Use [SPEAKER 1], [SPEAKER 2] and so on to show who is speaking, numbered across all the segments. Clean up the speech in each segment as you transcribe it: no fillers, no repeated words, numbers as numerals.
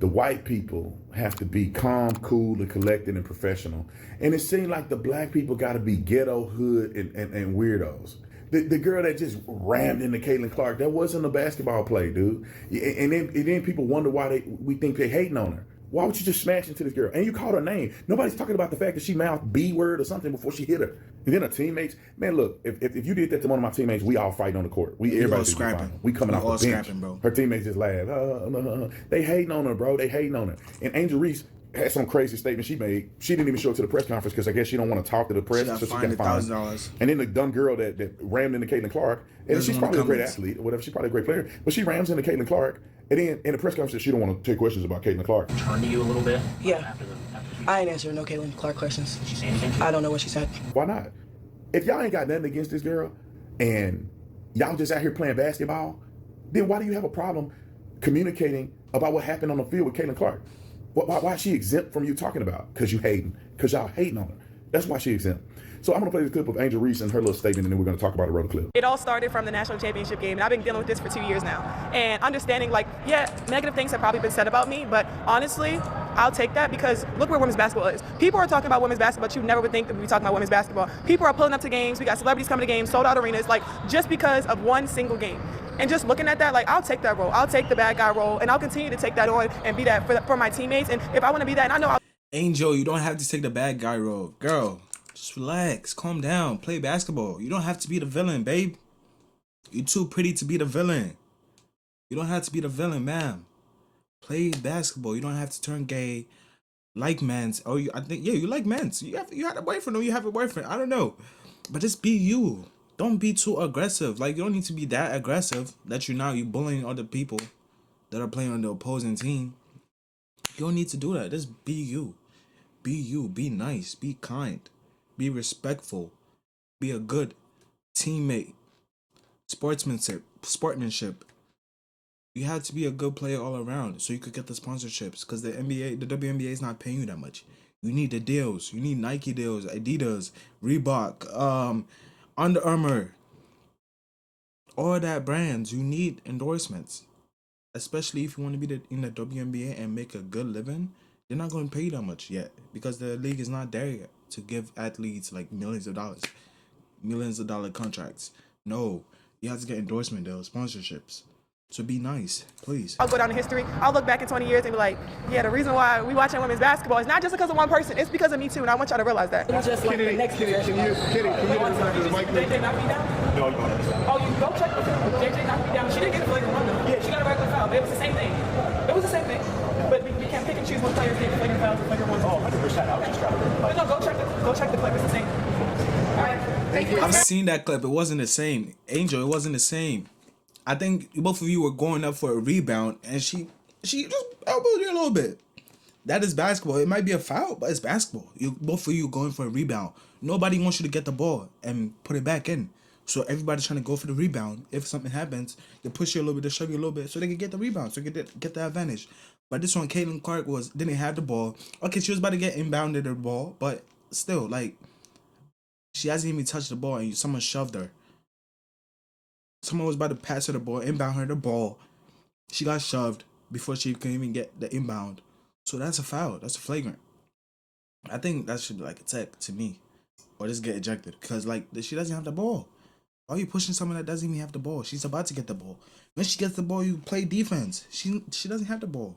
[SPEAKER 1] the white people have to be calm, cool, and collected and professional. And it seemed like the black people got to be ghetto, hood, and weirdos. The girl that just rammed into Caitlin Clark, that wasn't a basketball play, dude. And then people wonder why we think they're hating on her. Why would you just smash into this girl? And you called her name. Nobody's talking about the fact that she mouthed B word or something before she hit her. And then her teammates, man, look, if you did that to one of my teammates, we all fighting on the court. Everybody
[SPEAKER 2] scrapping.
[SPEAKER 1] We coming off the bench.
[SPEAKER 2] Bro.
[SPEAKER 1] Her teammates just laugh. They hating on her, bro. They hating on her. And Angel Reese had some crazy statement she made. She didn't even show up to the press conference because I guess she don't want to talk to the press.
[SPEAKER 2] She got fined $1,000.
[SPEAKER 1] And then the dumb girl that rammed into Caitlin Clark, and she's probably a great athlete or whatever. She's probably a great player, but she rams into Caitlin Clark. And then in the press conference, she don't want to take questions about Caitlin Clark.
[SPEAKER 3] Turn to you a little bit?
[SPEAKER 4] Yeah. I ain't answering no Caitlin Clark questions.
[SPEAKER 3] Did she say anything?
[SPEAKER 4] I don't know what she said.
[SPEAKER 1] Why not? If y'all ain't got nothing against this girl and y'all just out here playing basketball, then why do you have a problem communicating about what happened on the field with Caitlin Clark? Why is she exempt from you talking about? Because you hating. Because y'all hating on her. That's why she exempt. So I'm going to play the clip of Angel Reese and her little statement, and then we're going to talk about the road clip.
[SPEAKER 5] It all started from the national championship game, and I've been dealing with this for 2 years now. And understanding, like, yeah, negative things have probably been said about me, but honestly, I'll take that because look where women's basketball is. People are talking about women's basketball, but you never would think that we'd be talking about women's basketball. People are pulling up to games. We got celebrities coming to games, sold out arenas, like, just because of one single game. And just looking at that, like, I'll take that role. I'll take the bad guy role, and I'll continue to take that on and be that for my teammates. And if I want to be that, and I know I'll...
[SPEAKER 2] Angel, you don't have to take the bad guy role. Girl, just relax, calm down, play basketball. You don't have to be the villain, babe. You're too pretty to be the villain. You don't have to be the villain, ma'am. Play basketball. You don't have to turn gay, like men's. Oh, you like men's. You had a boyfriend or you have a boyfriend. I don't know. But just be you. Don't be too aggressive. Like, you don't need to be that aggressive that you're bullying other people that are playing on the opposing team. You don't need to do that. Just be you. Be you. Be nice. Be kind. Be respectful. Be a good teammate. Sportsmanship. You have to be a good player all around so you could get the sponsorships, because the WNBA is not paying you that much. You need the deals. You need Nike deals, Adidas, Reebok, Under Armour. All that brands. You need endorsements. Especially if you want to be in the WNBA and make a good living. They're not going to pay you that much yet because the league is not there yet to give athletes like millions of dollar contracts. No, you have to get endorsement deals, sponsorships. So be nice, please.
[SPEAKER 5] I'll go down in history. I'll look back in 20 years and be like, yeah, the reason why we watching women's basketball is not just because of one person. It's because of me too, and I want y'all to realize that.
[SPEAKER 4] Just like the next
[SPEAKER 6] Kitty, can you
[SPEAKER 5] JJ knocked me down?
[SPEAKER 6] No, you don't.
[SPEAKER 5] Oh, you go check the film. JJ knocked me down. She didn't get a flagrant one though. Yeah, she got a regular foul. It was the same thing. It was the same thing. But we can't pick and choose what players get flagrant fouls and flagrant ones.
[SPEAKER 6] Oh, 100%. I was just trying to.
[SPEAKER 5] But no, go check the clip. It's the same. All right. Thank you.
[SPEAKER 2] I've seen that clip. It wasn't the same. Angel, it wasn't the same. I think both of you were going up for a rebound, and she just elbowed you a little bit. That is basketball. It might be a foul, but it's basketball. Both of you going for a rebound. Nobody wants you to get the ball and put it back in. So everybody's trying to go for the rebound. If something happens, they push you a little bit, they shove you a little bit, so they can get the rebound, so they can get the advantage. But this one, Caitlin Clark didn't have the ball. Okay, she was about to get inbounded the ball, but still, like, she hasn't even touched the ball, and someone shoved her. Someone was about to pass her the ball, inbound her the ball. She got shoved before she could even get the inbound. So that's a foul. That's a flagrant. I think that should be like a tech to me. Or just get ejected. Because, like, she doesn't have the ball. Why are you pushing someone that doesn't even have the ball? She's about to get the ball. When she gets the ball, you play defense. She doesn't have the ball.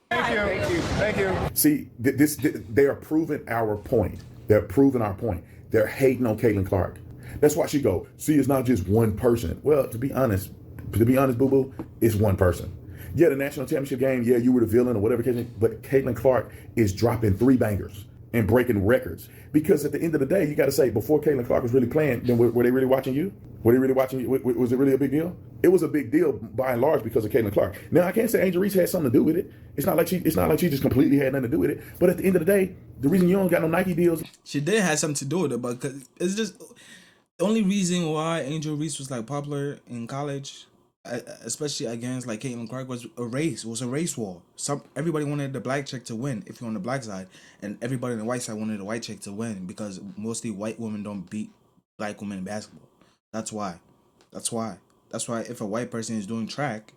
[SPEAKER 6] Thank you.
[SPEAKER 1] See, they are proving our point. They're proving our point. They're hating on Caitlin Clark. That's why she go, see, it's not just one person. Well, to be honest, boo-boo, it's one person. Yeah, the national championship game, yeah, you were the villain or whatever, but Caitlin Clark is dropping 3 bangers and breaking records. Because at the end of the day, you got to say, before Caitlin Clark was really playing, then were they really watching you? Were they really watching you? Was it really a big deal? It was a big deal by and large because of Caitlin Clark. Now, I can't say Angel Reese had something to do with it. It's not like she just completely had nothing to do with it. But at the end of the day, the reason you don't got no Nike deals.
[SPEAKER 2] She did have something to do with it, but it's just the only reason why Angel Reese was like popular in college, especially against like Caitlin Clark, was a race. It was a race war. Everybody wanted the black chick to win if you're on the black side, and everybody on the white side wanted the white chick to win because mostly white women don't beat black women in basketball. That's why if a white person is doing track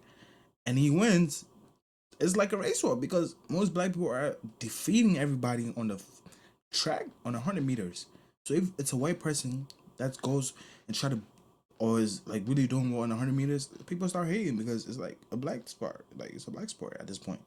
[SPEAKER 2] and he wins, it's like a race war because most black people are defeating everybody on the track on 100 meters. So if it's a white person that goes and try to, or is like really doing well on 100 meters, people start hating because it's like a black sport. Like it's a black sport at this point.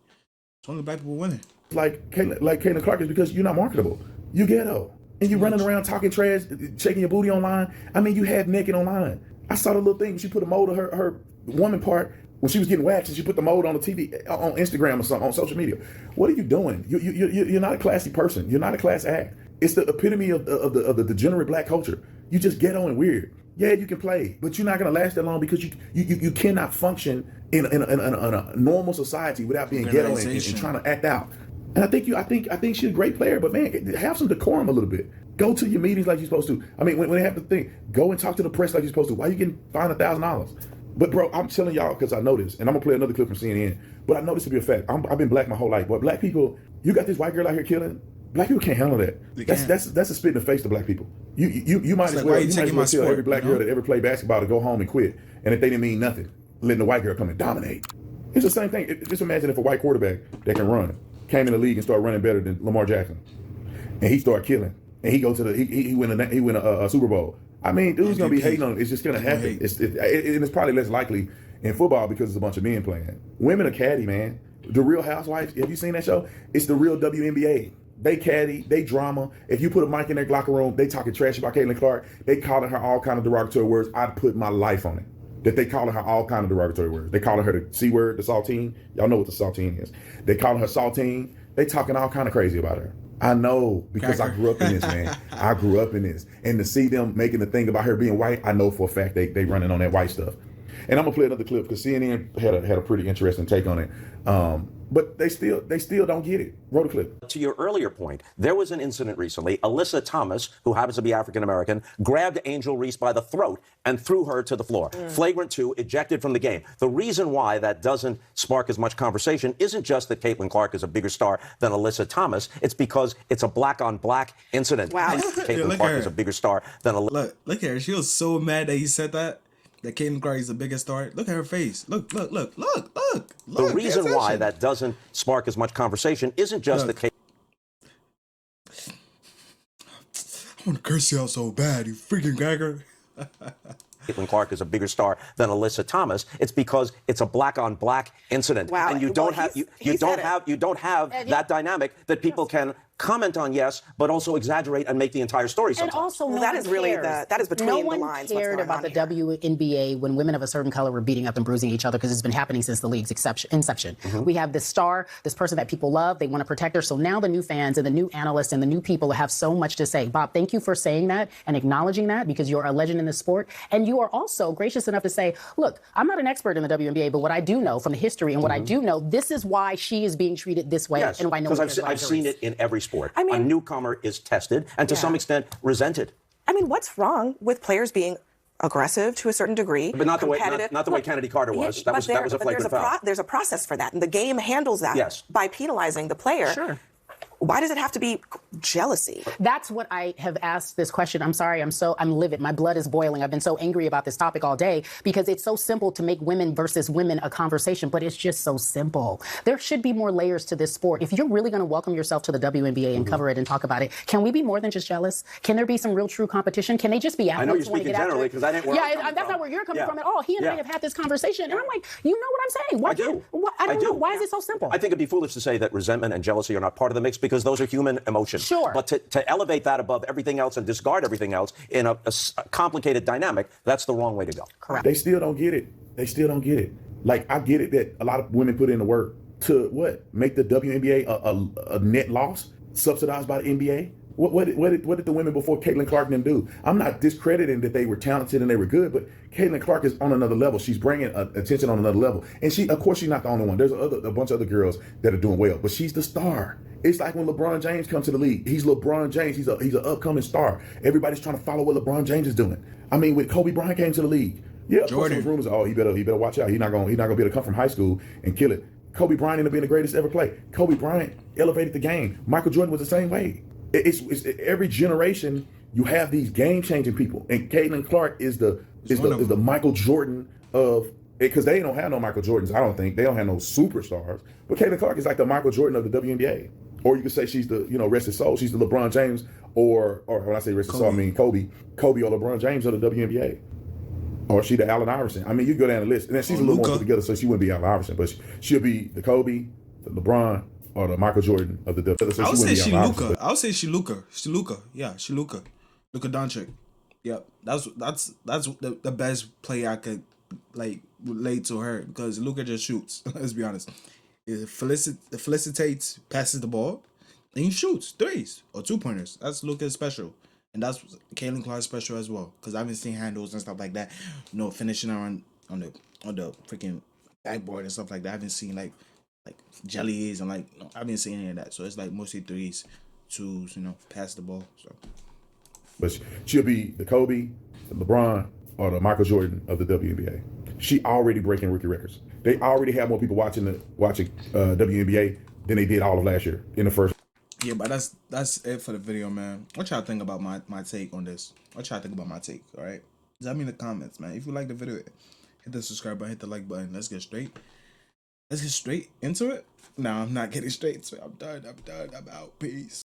[SPEAKER 2] It's only black people winning.
[SPEAKER 1] Like Caitlin Clark is because you're not marketable. You ghetto. And you running around talking trash, shaking your booty online. I mean, you half naked online. I saw the little thing. She put a mold of her woman part when she was getting waxed, and she put the mold on the TV, on Instagram or something, on social media. What are you doing? You're not a classy person. You're not a class act. It's the epitome of the degenerate black culture. You just ghetto and weird. Yeah, you can play, but you're not gonna last that long because you cannot function in a normal society without being ghetto and trying to act out. And I think she's a great player, but man, have some decorum a little bit. Go to your meetings like you're supposed to. I mean, when they have the thing, go and talk to the press like you're supposed to. Why are you getting fined $1,000? But bro, I'm telling y'all because I know this, and I'm gonna play another clip from CNN. But I know this to be a fact. I've been black my whole life, but black people, you got this white girl out here killing. Black people can't handle that. That's a spit in the face to black people. You might as well tell every black girl that ever played basketball to go home and quit, and if they didn't mean nothing, letting the white girl come and dominate. It's the same thing. Just imagine if a white quarterback that can run came in the league and started running better than Lamar Jackson, and he started killing, and he win a Super Bowl. I mean, dude's gonna be hating on it. It's just gonna happen. It's probably less likely in football because it's a bunch of men playing. Women are catty, man. The Real Housewives. Have you seen that show? It's the real WNBA. They catty, they drama. If you put a mic in their locker room, they talking trash about Caitlin Clark. They calling her all kind of derogatory words. I'd put my life on it. That they calling her all kind of derogatory words. They calling her the C word, the saltine. Y'all know what the saltine is. They calling her saltine. They talking all kind of crazy about her. I know because I grew up in this, man. I grew up in this. And to see them making the thing about her being white, I know for a fact they running on that white stuff. And I'm gonna play another clip because CNN had a pretty interesting take on it. But they still don't get it. Roll the clip.
[SPEAKER 3] To your earlier point, there was an incident recently. Alyssa Thomas, who happens to be African American, grabbed Angel Reese by the throat and threw her to the floor. Flagrant 2, ejected from the game. The reason why that doesn't spark as much conversation isn't just that Caitlin Clark is a bigger star than Alyssa Thomas. It's because it's a black-on-black incident.
[SPEAKER 5] Wow.
[SPEAKER 3] Caitlin Clark is a bigger star than Alyssa.
[SPEAKER 2] Look at her. She was so mad that he said that. That Caitlin Clark is the biggest star. Look at her face. Look.
[SPEAKER 3] The reason why that doesn't spark as much conversation isn't just that
[SPEAKER 2] I want to curse you out so bad, you freaking gagger.
[SPEAKER 3] Caitlin Clark is a bigger star than Alyssa Thomas. It's because it's a black-on-black incident,
[SPEAKER 5] Wow.
[SPEAKER 3] and you don't have that dynamic that people can comment on, yes, but also exaggerate and make the entire story sometimes.
[SPEAKER 7] And also,
[SPEAKER 5] Well, that is really that is between
[SPEAKER 7] no
[SPEAKER 5] the
[SPEAKER 7] one
[SPEAKER 5] lines.
[SPEAKER 7] cared about the WNBA when women of a certain color were beating up and bruising each other because it's been happening since the league's inception. We have this star, this person that people love, they want to protect her. So now the new fans and the new analysts and the new people have so much to say. Bob, thank you for saying that and acknowledging that because you're a legend in the sport. And you are also gracious enough to say, look, I'm not an expert in the WNBA, but what I do know from the history and what I do know, this is why she is being treated this way.
[SPEAKER 3] Yes,
[SPEAKER 7] and why no one
[SPEAKER 3] because I've seen it in every sport.
[SPEAKER 5] I mean,
[SPEAKER 3] a newcomer is tested and to some extent resented.
[SPEAKER 5] I mean, what's wrong with players being aggressive to a certain degree,
[SPEAKER 3] but not the way
[SPEAKER 5] Look,
[SPEAKER 3] Kennedy Carter was.
[SPEAKER 5] Yeah,
[SPEAKER 3] that was a flagrant foul.
[SPEAKER 5] There's a process for that, and the game handles that by penalizing the player.
[SPEAKER 3] Sure.
[SPEAKER 5] Why does it have to be jealousy?
[SPEAKER 7] That's what I have asked this question. I'm sorry, I'm livid. My blood is boiling. I've been so angry about this topic all day because it's so simple to make women versus women a conversation, but it's just so simple. There should be more layers to this sport. If you're really going to welcome yourself to the WNBA and cover it and talk about it, can we be more than just jealous? Can there be some real true competition? Can they just be athletes?
[SPEAKER 3] I know you're speaking generally because I didn't work.
[SPEAKER 7] Yeah, that's not where you're coming from at all. He and I have had this conversation, and I'm like, you know what I'm saying?
[SPEAKER 3] I do.
[SPEAKER 7] I don't know. Why is it so simple?
[SPEAKER 3] I think it'd be foolish to say that resentment and jealousy are not part of the mix because those are human emotions.
[SPEAKER 7] Sure.
[SPEAKER 3] But to elevate that above everything else and discard everything else in a complicated dynamic, that's the wrong way to go.
[SPEAKER 7] Correct.
[SPEAKER 1] They still don't get it. Like, I get it that a lot of women put in the work to make the WNBA a net loss, subsidized by the NBA. What did the women before Caitlin Clark and them do? I'm not discrediting that they were talented and they were good, but Caitlin Clark is on another level. She's bringing attention on another level. And of course, she's not the only one. There's a bunch of other girls that are doing well, but she's the star. It's like when LeBron James comes to the league. He's LeBron James. He's an upcoming star. Everybody's trying to follow what LeBron James is doing. I mean, when Kobe Bryant came to the league, of course there was rumors, he better watch out. He's not gonna be able to come from high school and kill it. Kobe Bryant ended up being the greatest ever play. Kobe Bryant elevated the game. Michael Jordan was the same way. It's every generation you have these game changing people, and Caitlin Clark is the Michael Jordan of because they don't have no Michael Jordans. I don't think they don't have no superstars. But Caitlin Clark is like the Michael Jordan of the WNBA. Or you could say she's the, rest his soul. She's the LeBron James, or when I say rest his soul, I mean Kobe or LeBron James of the WNBA. Or she the Allen Iverson. I mean, you go down the list, and then she's a little more put together, so she wouldn't be Allen Iverson, but she'll be the Kobe, the LeBron, or the Michael Jordan of the WNBA. So
[SPEAKER 2] I would say she
[SPEAKER 1] Luka.
[SPEAKER 2] Luka. I would say she Luka. She Luka. Yeah, she Luka. Luka Doncic. Yep. That's the best play I could like relate to her, because Luka just shoots. Let's be honest. It felicitates, passes the ball, and he shoots threes or 2-pointers. That's Luka's special. And that's Caitlin Clark's special as well, because I haven't seen handles and stuff like that. Finishing on the freaking backboard and stuff like that. I haven't seen like jellies and I haven't seen any of that. So it's like mostly threes, twos, pass the ball. So,
[SPEAKER 1] but she'll be the Kobe, the LeBron, or the Michael Jordan of the WNBA. She already breaking rookie records. They already have more people watching WNBA than they did all of last year in the first.
[SPEAKER 2] Yeah, but that's it for the video, man. What y'all think about my take on this? What y'all think about my take, all right? Tell me in the comments, man. If you like the video, hit the subscribe button, hit the like button. Let's get straight into it. No, I'm not getting straight into it. I'm done. I'm out. Peace.